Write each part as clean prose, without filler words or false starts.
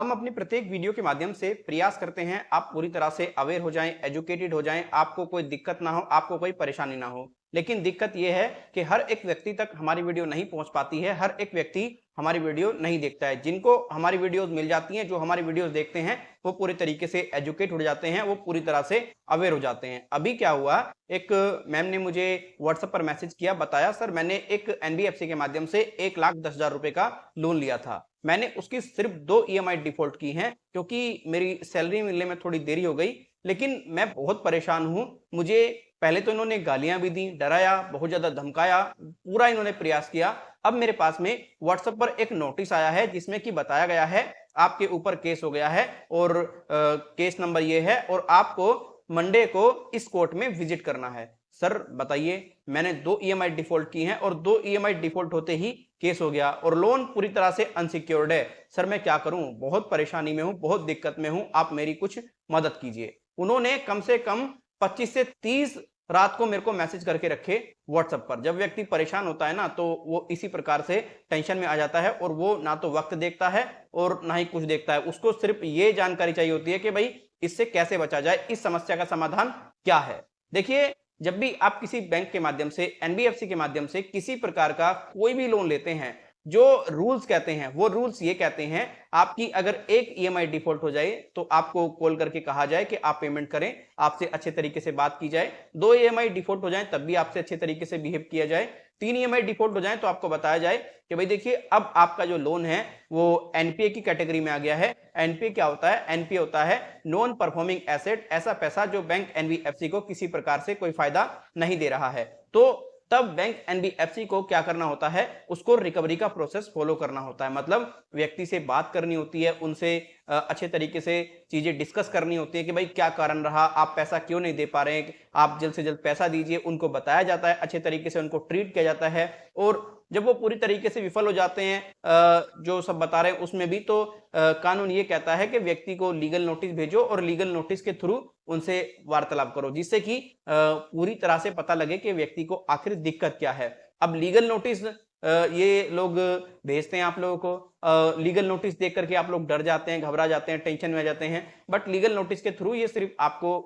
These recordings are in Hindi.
हम अपनी प्रत्येक वीडियो के माध्यम से प्रयास करते हैं आप पूरी तरह से अवेयर हो जाएं, एजुकेटेड हो जाएं, आपको कोई दिक्कत ना हो, आपको कोई परेशानी ना हो। लेकिन दिक्कत यह है कि हर एक व्यक्ति तक हमारी वीडियो नहीं पहुंच पाती है, हर एक व्यक्ति हमारी वीडियो नहीं देखता है। जिनको हमारी वीडियोस मिल जाती हैं, जो हमारी वीडियोस देखते हैं, वो पूरी तरीके से एजुकेट हो जाते हैं, वो पूरी तरह से अवेयर हो जाते हैं। अभी क्या हुआ, एक मैम ने मुझे व्हाट्सएप पर मैसेज किया, बताया सर मैंने एक एनबीएफसी के माध्यम से 1,10,000 रुपए का लोन लिया था। मैंने उसकी सिर्फ 2 ईएमआई डिफॉल्ट की हैं क्योंकि मेरी सैलरी मिलने में थोड़ी देरी हो गई, लेकिन मैं बहुत परेशान हूं। मुझे पहले तो इन्होंने गालियां भी दी, डराया, बहुत ज्यादा धमकाया, पूरा इन्होंने प्रयास किया। अब मेरे पास में व्हाट्सएप पर एक नोटिस आया है जिसमें कि बताया गया है आपके ऊपर केस हो गया है और केस नंबर ये है और आपको मंडे को इस कोर्ट में विजिट करना है। सर बताइए, मैंने 2 ईएमआई डिफॉल्ट की हैं और 2 ईएमआई डिफॉल्ट होते ही केस हो गया और लोन पूरी तरह से अनसिक्योर्ड है। सर मैं क्या करूं, बहुत परेशानी में हूं, बहुत दिक्कत में हूं, आप मेरी कुछ मदद कीजिए। उन्होंने कम से कम 25 से 30 रात को मेरे को मैसेज करके रखे व्हाट्सएप पर। जब व्यक्ति परेशान होता है ना तो वो इसी प्रकार से टेंशन में आ जाता है और वो ना तो वक्त देखता है और ना ही कुछ देखता है। उसको सिर्फ ये जानकारी चाहिए होती है कि भाई इससे कैसे बचा जाए, इस समस्या का समाधान क्या है। देखिए, जब भी आप किसी बैंक के माध्यम से, एनबीएफसी के माध्यम से किसी प्रकार का कोई भी लोन लेते हैं, जो रूल्स कहते हैं वो रूल्स ये कहते हैं आपकी अगर एक ईएमआई डिफॉल्ट हो जाए तो आपको कॉल करके कहा जाए कि आप पेमेंट करें, आपसे अच्छे तरीके से बात की जाए। 2 ईएमआई डिफॉल्ट हो जाए तब भी आपसे अच्छे तरीके से बिहेव किया जाए। 3 ईएमआई डिफॉल्ट हो जाए तो आपको बताया जाए कि भाई देखिए अब आपका जो लोन है वो एनपीए की कैटेगरी में आ गया है। एनपीए क्या होता है? एनपीए होता है नॉन परफॉर्मिंग एसेट, ऐसा पैसा जो बैंक एनबीएफसी को किसी प्रकार से कोई फायदा नहीं दे रहा है। तो तब बैंक एनबीएफसी को क्या करना होता है, उसको रिकवरी का प्रोसेस फॉलो करना होता है। मतलब व्यक्ति से बात करनी होती है, उनसे अच्छे तरीके से चीजें डिस्कस करनी होती है कि भाई क्या कारण रहा, आप पैसा क्यों नहीं दे पा रहे हैं, आप जल्द से जल्द पैसा दीजिए। उनको बताया जाता है, अच्छे तरीके से उनको ट्रीट किया जाता है और जब वो पूरी तरीके से विफल हो जाते हैं जो सब बता रहे हैं उसमें भी, तो कानून ये कहता है कि व्यक्ति को लीगल नोटिस भेजो और लीगल नोटिस के थ्रू उनसे वार्तालाप करो, जिससे कि पूरी तरह से पता लगे कि व्यक्ति को आखिर दिक्कत क्या है। अब लीगल नोटिस ये लोग भेजते हैं आप लोगों को, लीगल नोटिस देख करके आप लोग डर जाते हैं, घबरा जाते हैं, टेंशन में आ जाते हैं। बट लीगल नोटिस के थ्रू ये सिर्फ आपको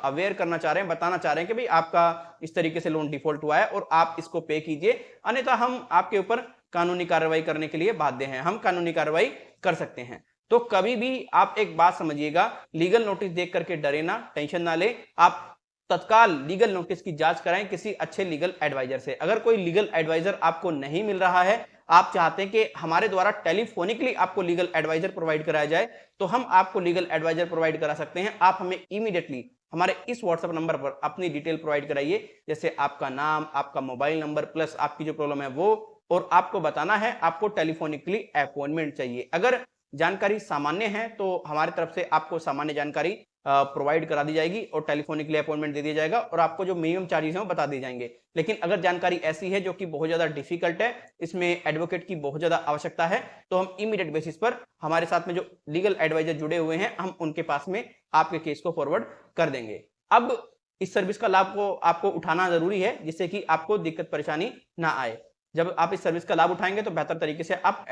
अवेयर करना चाह रहे हैं, बताना चाह रहे हैं कि भाई आपका इस तरीके से लोन डिफॉल्ट हुआ है और आप इसको पे कीजिए, अन्यथा हम आपके ऊपर कानूनी कार्रवाई करने के लिए बाध्य हैं, हम कानूनी कार्रवाई कर सकते हैं। तो कभी भी आप एक बात समझिएगा, लीगल नोटिस देख करके डरे ना, टेंशन ना ले। आप तत्काल लीगल नोटिस की जांच कराएं किसी अच्छे लीगल एडवाइजर से। अगर कोई लीगल एडवाइजर आपको नहीं मिल रहा है, आप चाहते हैं कि हमारे द्वारा टेलीफोनिकली आपको लीगल एडवाइजर प्रोवाइड कराया जाए, तो हम आपको लीगल एडवाइजर प्रोवाइड करा सकते हैं। आप हमें इमीडिएटली हमारे इस व्हाट्सएप नंबर पर अपनी डिटेल प्रोवाइड कराइए, जैसे आपका नाम, आपका मोबाइल नंबर प्लस आपकी जो प्रॉब्लम है वो, और आपको बताना है आपको टेलीफोनिकली अपॉइंटमेंट चाहिए। अगर जानकारी सामान्य है तो हमारी तरफ से आपको सामान्य जानकारी प्रोवाइड करा दी जाएगी और टेलीफोनिकली अपॉइंटमेंट दे दिया जाएगा और आपको जो मिनिमम चार्जेस हैं वो बता दिए जाएंगे। लेकिन अगर जानकारी ऐसी है जो कि बहुत ज्यादा डिफिकल्ट है, इसमें एडवोकेट की बहुत ज्यादा आवश्यकता है, तो हम इमीडिएट बेसिस पर हमारे साथ में जो लीगल एडवाइजर जुड़े हुए हैं, हम उनके पास में आपके केस को फॉरवर्ड कर देंगे। अब इस सर्विस का लाभ को आपको उठाना जरूरी है, जिससे कि आपको दिक्कत परेशानी ना आए। जब आप इस सर्विस का लाभ उठाएंगे तो बेहतर तरीके से आप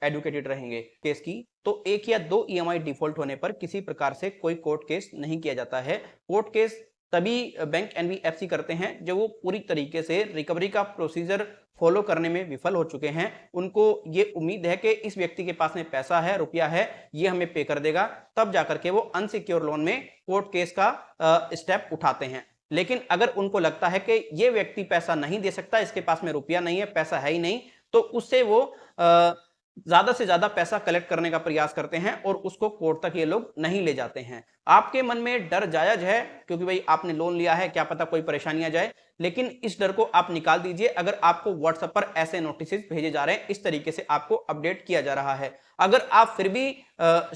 एडुकेटेड रहेंगे केस की। तो 1 या 2 ईएमआई डिफॉल्ट होने पर किसी प्रकार से कोई कोर्ट केस नहीं किया जाता है। कोर्ट केस तभी बैंक एनबीएफसी करते हैं जब वो पूरी तरीके से रिकवरी का प्रोसीजर फॉलो करने में विफल हो चुके हैं। उनको ये उम्मीद है कि इस व्यक्ति के पास में पैसा है, रुपया है, ये हमें पे कर देगा, तब जाकर के वो अनसिक्योर लोन में कोर्ट केस का स्टेप उठाते हैं। लेकिन अगर उनको लगता है कि ये व्यक्ति पैसा नहीं दे सकता, इसके पास में रुपया नहीं है, पैसा है ही नहीं, तो उससे वो ज्यादा से ज्यादा पैसा कलेक्ट करने का प्रयास करते हैं और उसको कोर्ट तक ये लोग नहीं ले जाते हैं। आपके मन में डर जायज है क्योंकि भाई आपने लोन लिया है, क्या पता कोई परेशानी आ जाए, लेकिन इस डर को आप निकाल दीजिए। अगर आपको व्हाट्सएप पर ऐसे नोटिस भेजे जा रहे हैं, इस तरीके से आपको अपडेट किया जा रहा है, अगर आप फिर भी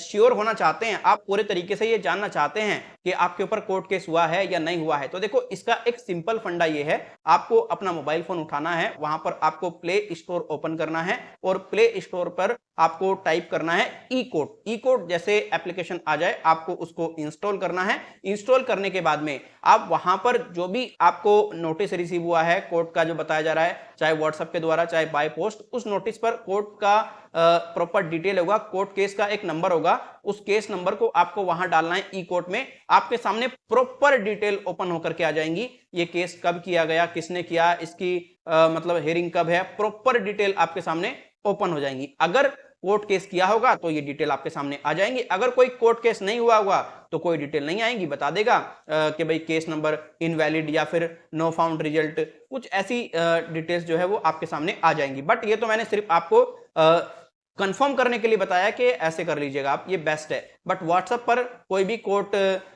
श्योर होना चाहते हैं, आप पूरे तरीके से ये जानना चाहते हैं कि आपके ऊपर कोर्ट केस हुआ है या नहीं हुआ है, तो देखो इसका एक सिंपल फंडा ये है, आपको अपना मोबाइल फोन उठाना है, वहां पर आपको प्ले स्टोर ओपन करना है और प्ले स्टोर पर आपको टाइप करना है ई कोर्ट। ई कोर्ट जैसे एप्लीकेशन आ जाए आपको उसको इंस्टॉल करना है। इंस्टॉल करने के बाद में आप वहां पर जो भी आपको नोटिस रिसीव हुआ है कोर्ट का जो बताया जा रहा है, चाहे व्हाट्सएप के द्वारा चाहे बाय पोस्ट, उस नोटिस पर कोर्ट का प्रॉपर डिटेल होगा, कोर्ट केस का एक नंबर होगा, उस केस नंबर को आपको वहां डालना है ई कोर्ट में। आपके सामने प्रॉपर डिटेल ओपन होकर के आ जाएंगी, ये केस कब किया गया, किसने किया, इसकी मतलब हियरिंग कब है, प्रॉपर डिटेल आपके सामने ओपन हो जाएंगी। अगर कोर्ट केस किया होगा तो ये डिटेल आपके सामने आ जाएंगी, अगर कोई कोर्ट केस नहीं हुआ होगा तो कोई डिटेल नहीं आएंगी, बता देगा कि भाई केस नंबर इनवैलिड या फिर नो फाउंड रिजल्ट, कुछ ऐसी डिटेल्स जो है वो आपके सामने आ जाएंगी। बट ये तो मैंने सिर्फ आपको कंफर्म करने के लिए बताया कि ऐसे कर लीजिएगा आप, ये बेस्ट है। बट व्हाट्सएप पर कोई भी कोर्ट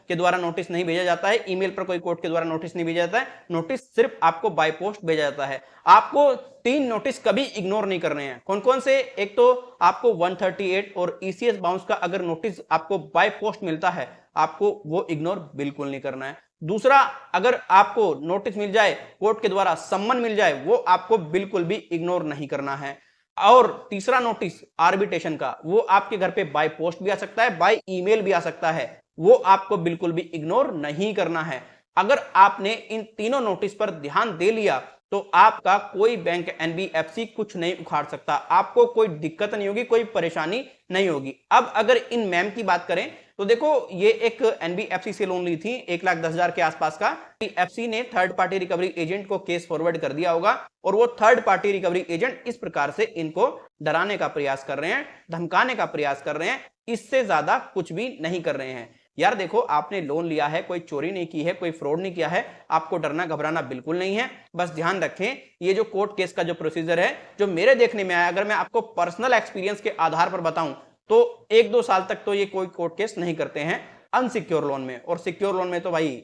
के द्वारा नोटिस नहीं भेजा जाता है, ईमेल पर कोई कोर्ट के द्वारा नोटिस नहीं भेजा जाता है, नोटिस सिर्फ आपको बाय पोस्ट भेजा जाता है। आपको 3 नोटिस कभी इग्नोर नहीं करने हैं। कौन कौन से? एक तो आपको 138 और ईसीएस बाउंस का अगर नोटिस आपको बाय पोस्ट मिलता है, आपको वो इग्नोर बिल्कुल नहीं करना है। दूसरा, अगर आपको नोटिस मिल जाए कोर्ट के द्वारा, सम्मन मिल जाए, वो आपको बिल्कुल भी इग्नोर नहीं करना है। और तीसरा नोटिस आर्बिट्रेशन का, वो आपके घर पे बाय पोस्ट भी आ सकता है, बाय ईमेल भी आ सकता है, वो आपको बिल्कुल भी इग्नोर नहीं करना है। अगर आपने इन तीनों नोटिस पर ध्यान दे लिया तो आपका कोई बैंक एनबीएफसी कुछ नहीं उखाड़ सकता, आपको कोई दिक्कत नहीं होगी, कोई परेशानी नहीं होगी। अब अगर इन मैम की बात करें तो देखो, ये एक एनबीएफसी से लोन ली थी 1,10,000 के आसपास का। एनबीएफसी ने थर्ड पार्टी रिकवरी एजेंट को केस फॉरवर्ड कर दिया होगा और वो थर्ड पार्टी रिकवरी एजेंट इस प्रकार से इनको डराने का प्रयास कर रहे हैं, धमकाने का प्रयास कर रहे हैं, इससे ज्यादा कुछ भी नहीं कर रहे हैं। यार देखो, आपने लोन लिया है, कोई चोरी नहीं की है, कोई फ्रॉड नहीं किया है, आपको डरना घबराना बिल्कुल नहीं है। बस ध्यान रखें, ये जो कोर्ट केस का जो प्रोसीजर है, जो मेरे देखने में आया, अगर मैं आपको पर्सनल एक्सपीरियंस के आधार पर बताऊं तो 1-2 साल तक तो ये कोई कोर्ट केस नहीं करते हैं अनसिक्योर लोन में। और सिक्योर लोन में तो भाई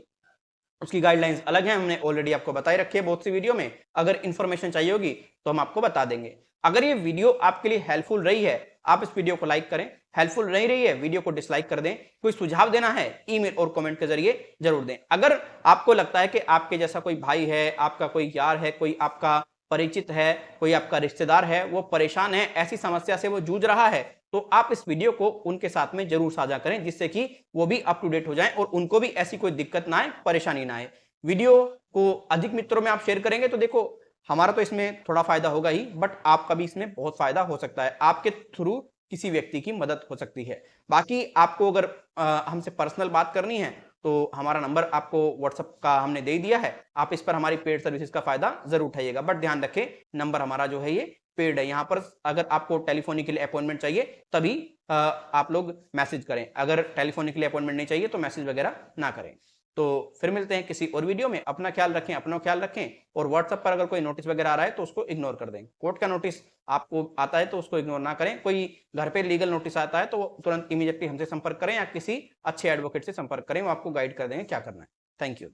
उसकी गाइडलाइंस अलग है, हमने ऑलरेडी आपको बताई रखी है बहुत सी वीडियो में। अगर इंफॉर्मेशन चाहिए होगी तो हम आपको बता देंगे। अगर ये वीडियो आपके लिए हेल्पफुल रही है, आप इस वीडियो को लाइक करें। हेल्पफुल नहीं रही है, वीडियो को डिसलाइक कर दें। कोई सुझाव देना है, ईमेल और कमेंट के जरिए जरूर दें। अगर आपको लगता है कि आपके जैसा कोई भाई है, आपका कोई यार है, कोई आपका परिचित है, कोई आपका रिश्तेदार है, वो परेशान है, ऐसी समस्या से वो जूझ रहा है, तो आप इस वीडियो को उनके साथ में जरूर साझा करें, जिससे कि वो भी अप टू डेट हो जाएं और उनको भी ऐसी कोई दिक्कत ना आए, परेशानी ना आए। वीडियो को अधिक मित्रों में आप शेयर करेंगे तो देखो, हमारा तो इसमें थोड़ा फायदा होगा ही, बट आपका भी इसमें बहुत फायदा हो सकता है, आपके थ्रू किसी व्यक्ति की मदद हो सकती है। बाकी आपको अगर हमसे पर्सनल बात करनी है तो हमारा नंबर आपको व्हाट्सएप का हमने दे दिया है, आप इस पर हमारी पेड सर्विसेज का फायदा जरूर उठाइएगा। बट ध्यान रखें, नंबर हमारा जो है ये पेड है, यहाँ पर अगर आपको टेलीफोनिक के लिए अपॉइंटमेंट चाहिए तभी आप लोग मैसेज करें, अगर टेलीफोनिक के लिए अपॉइंटमेंट नहीं चाहिए तो मैसेज वगैरह ना करें। तो फिर मिलते हैं किसी और वीडियो में। अपना ख्याल रखें, अपना ख्याल रखें, और व्हाट्सएप पर अगर कोई नोटिस वगैरह आ रहा है तो उसको इग्नोर कर दें। कोर्ट का नोटिस आपको आता है तो उसको इग्नोर ना करें। कोई घर पे लीगल नोटिस आता है तो तुरंत इमीडिएटली हमसे संपर्क करें या किसी अच्छे एडवोकेट से संपर्क करें, वो आपको गाइड कर देंगे क्या करना है। Thank you.